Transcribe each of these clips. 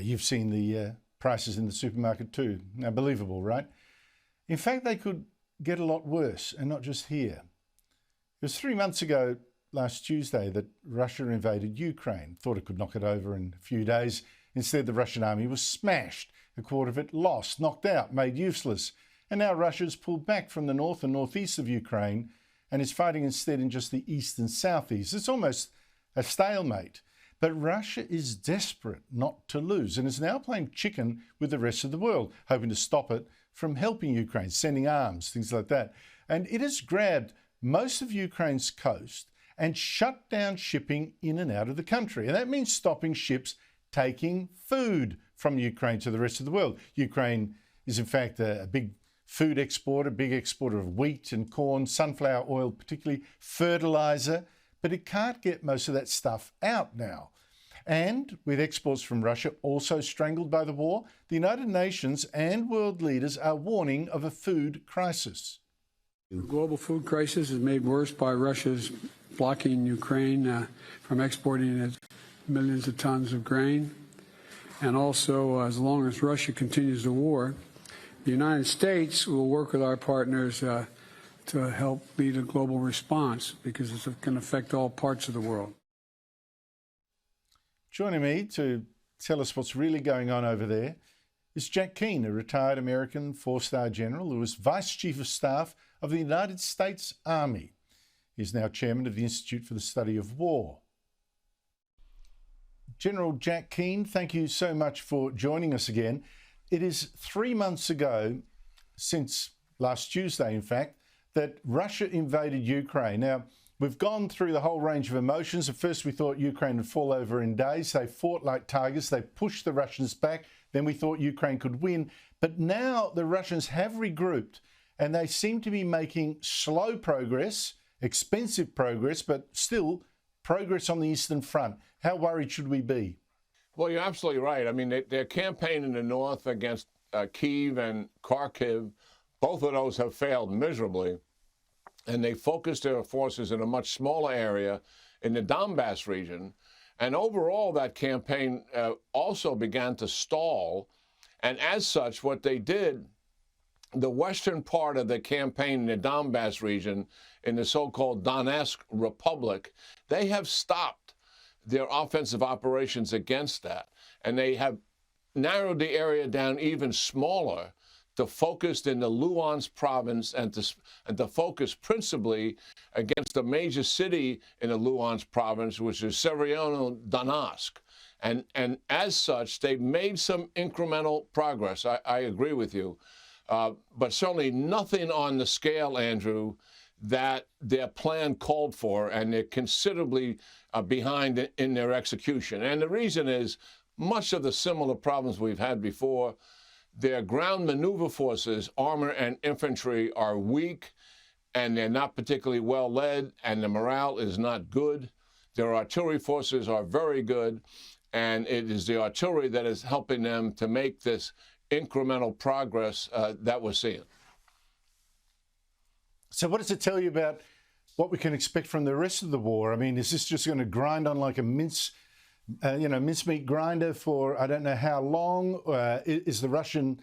You've seen the prices in the supermarket too. Unbelievable, right? In fact, they could get a lot worse, and not just here. It was 3 months ago, last Tuesday, that Russia invaded Ukraine. Thought it could knock it over in a few days. Instead, the Russian army was smashed, a quarter of it lost, knocked out, made useless. And now Russia's pulled back from the north and northeast of Ukraine and is fighting instead in just the east and southeast. It's almost a stalemate. But Russia is desperate not to lose and is now playing chicken with the rest of the world, hoping to stop it from helping Ukraine, sending arms, things like that. And it has grabbed most of Ukraine's coast and shut down shipping in and out of the country. And that means stopping ships taking food from Ukraine to the rest of the world. Ukraine is in fact a big food exporter, big exporter of wheat and corn, sunflower oil, particularly fertilizer, but it can't get most of that stuff out now. And with exports from Russia also strangled by the war, the United Nations and world leaders are warning of a food crisis. The global food crisis is made worse by Russia's blocking Ukraine from exporting its millions of tons of grain. And also, as long as Russia continues the war, the United States will work with our partners to help lead a global response, because it's going to affect all parts of the world. Joining me to tell us what's really going on over there is Jack Keane, a retired American four-star general who was Vice Chief of Staff of the United States Army. He's now chairman of the Institute for the Study of War. General Jack Keane, thank you so much for joining us again. It is 3 months ago, since last Tuesday, in fact, that Russia invaded Ukraine. Now, we've gone through the whole range of emotions. At first, we thought Ukraine would fall over in days. They fought like tigers. They pushed the Russians back. Then we thought Ukraine could win. But now the Russians have regrouped, and they seem to be making slow progress, expensive progress, but still progress on the Eastern Front. How worried should we be? Well, you're absolutely right. I mean, their campaign in the north against Kyiv and Kharkiv, both of those have failed miserably. And they focused their forces in a much smaller area in the Donbass region. And overall, that campaign also began to stall. And as such, what they did, the western part of the campaign in the Donbass region, in the so-called Donetsk Republic, they have stopped their offensive operations against that. And they have narrowed the area down even smaller to focus in the Luhansk province and to focus principally against a major city in the Luhansk province, which is Severodonetsk. And as such, they've made some incremental progress. I agree with you. But certainly nothing on the scale, Andrew, that their plan called for, and they're considerably behind in their execution. And the reason is much of the similar problems we've had before. Their ground maneuver forces, armor and infantry, are weak, and they're not particularly well led, and the morale is not good. Their artillery forces are very good, and it is the artillery that is helping them to make this incremental progress that we're seeing. So what does it tell you about what we can expect from the rest of the war? I mean, is this just going to grind on like a mincemeat grinder for I don't know how long? Is the Russian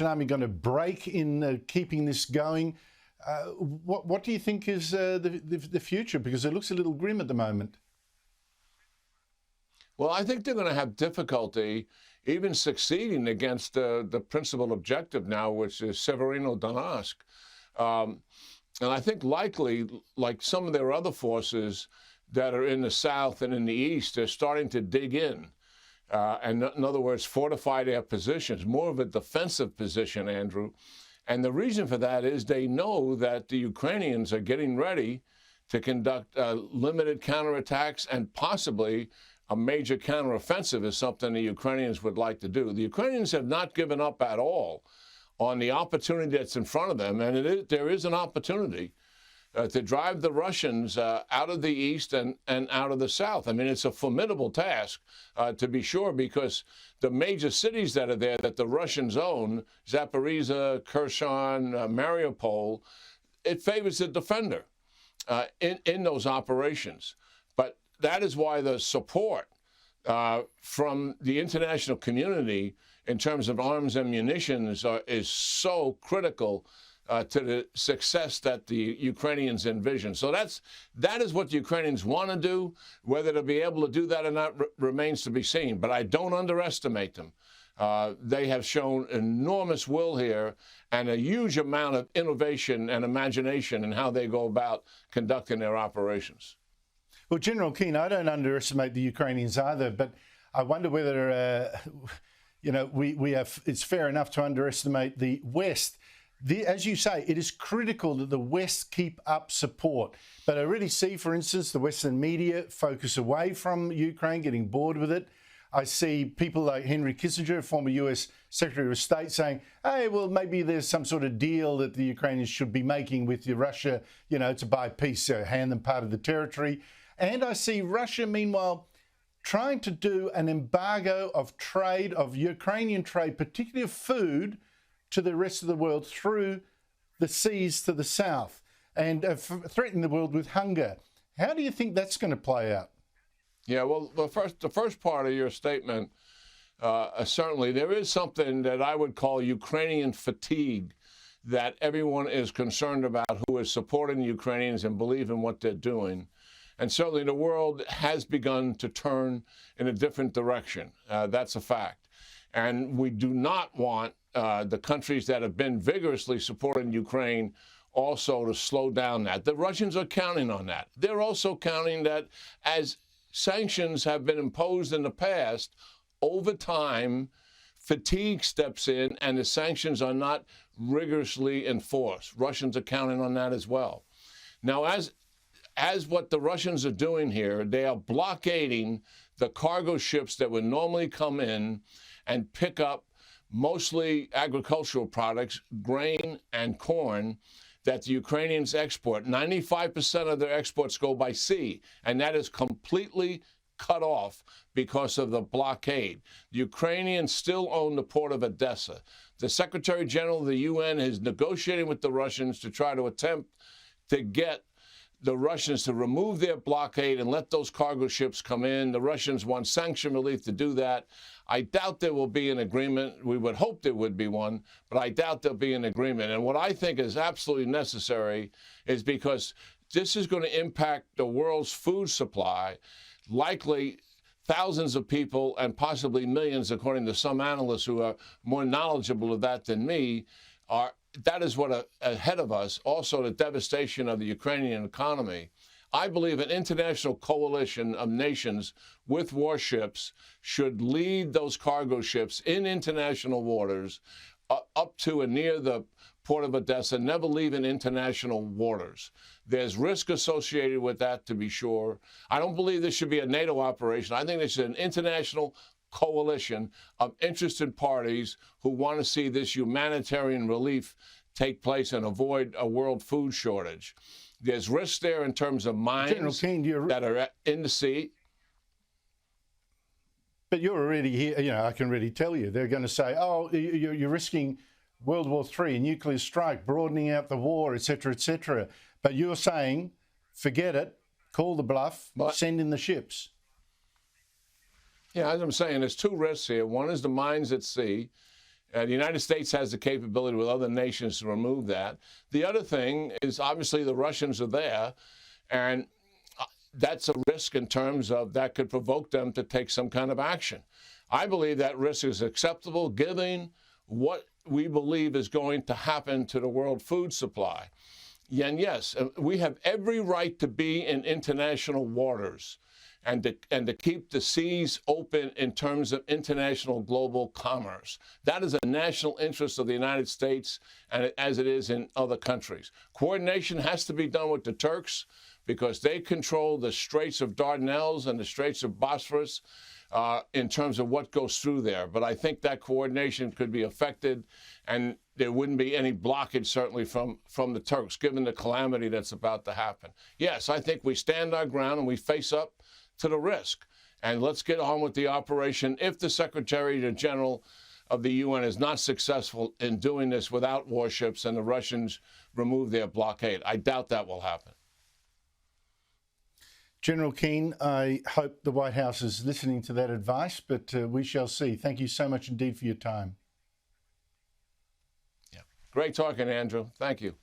army going to break in keeping this going? What do you think is the future? Because it looks a little grim at the moment. Well, I think they're going to have difficulty even succeeding against the principal objective now, which is Severodonetsk. And I think likely, like some of their other forces that are in the south and in the east, they're starting to dig in. And in other words, fortify their positions, more of a defensive position, Andrew. And the reason for that is they know that the Ukrainians are getting ready to conduct limited counterattacks, and possibly a major counteroffensive is something the Ukrainians would like to do. The Ukrainians have not given up at all on the opportunity that's in front of them, and there is an opportunity to drive the Russians out of the east and out of the south. I mean, it's a formidable task, to be sure, because the major cities that are there that the Russians own, Zaporizhzhia, Kherson, Mariupol, it favors the defender in those operations. But that is why the support from the international community in terms of arms and munitions is so critical to the success that the Ukrainians envision. So that is what the Ukrainians want to do. Whether they'll be able to do that or not remains to be seen. But I don't underestimate them. They have shown enormous will here and a huge amount of innovation and imagination in how they go about conducting their operations. Well, General Keane, I don't underestimate the Ukrainians either, but I wonder whether, you know, it's fair enough to underestimate the West. As you say, it is critical that the West keep up support. But I really see, for instance, the Western media focus away from Ukraine, getting bored with it. I see people like Henry Kissinger, former US Secretary of State, saying, hey, well, maybe there's some sort of deal that the Ukrainians should be making with Russia, you know, to buy peace, hand them part of the territory. And I see Russia, meanwhile, trying to do an embargo of trade, of Ukrainian trade, particularly of food, to the rest of the world through the seas to the south, and threatening the world with hunger. How do you think that's going to play out? Yeah, well, the first part of your statement, certainly there is something that I would call Ukrainian fatigue that everyone is concerned about who is supporting the Ukrainians and believe in what they're doing. And certainly the world has begun to turn in a different direction. That's a fact. And we do not want the countries that have been vigorously supporting Ukraine also to slow down that. The Russians are counting on that. They're also counting that as sanctions have been imposed in the past, over time, fatigue steps in and the sanctions are not rigorously enforced. Russians are counting on that as well. Now, as what the Russians are doing here, they are blockading the cargo ships that would normally come in and pick up mostly agricultural products, grain and corn, that the Ukrainians export. 95% of their exports go by sea, and that is completely cut off because of the blockade. The Ukrainians still own the port of Odessa. The Secretary General of the UN is negotiating with the Russians to try to attempt to get the Russians to remove their blockade and let those cargo ships come in. The Russians want sanction relief to do that. I doubt there will be an agreement. We would hope there would be one, but I doubt there'll be an agreement. And what I think is absolutely necessary is because this is going to impact the world's food supply, likely thousands of people and possibly millions, according to some analysts who are more knowledgeable of that than me, that is what ahead of us. Also, the devastation of the Ukrainian economy. I believe an international coalition of nations with warships should lead those cargo ships in international waters up to and near the port of Odessa, never leaving international waters. There's risk associated with that, to be sure. I don't believe this should be a NATO operation. I think this is an international coalition of interested parties who want to see this humanitarian relief take place and avoid a world food shortage. There's risk there in terms of mines Keane, that are in the sea. But you're already here, you know, I can already tell you, they're going to say, oh, you're risking World War III, a nuclear strike, broadening out the war, etc., etc. But you're saying, forget it, call the bluff, send in the ships. Yeah, as I'm saying, there's two risks here. One is the mines at sea. The United States has the capability with other nations to remove that. The other thing is obviously the Russians are there, and that's a risk in terms of that could provoke them to take some kind of action. I believe that risk is acceptable given what we believe is going to happen to the world food supply. And yes, we have every right to be in international waters and to keep the seas open in terms of international global commerce. That is a national interest of the United States, and as it is in other countries. Coordination has to be done with the Turks because they control the Straits of Dardanelles and the Straits of Bosphorus in terms of what goes through there. But I think that coordination could be affected, and there wouldn't be any blockage, certainly, from the Turks, given the calamity that's about to happen. Yes, I think we stand our ground and we face up to the risk. And let's get on with the operation. If the Secretary General of the UN is not successful in doing this without warships and the Russians remove their blockade, I doubt that will happen. General Keane, I hope the White House is listening to that advice, but we shall see. Thank you so much indeed for your time. Great talking, Andrew. Thank you.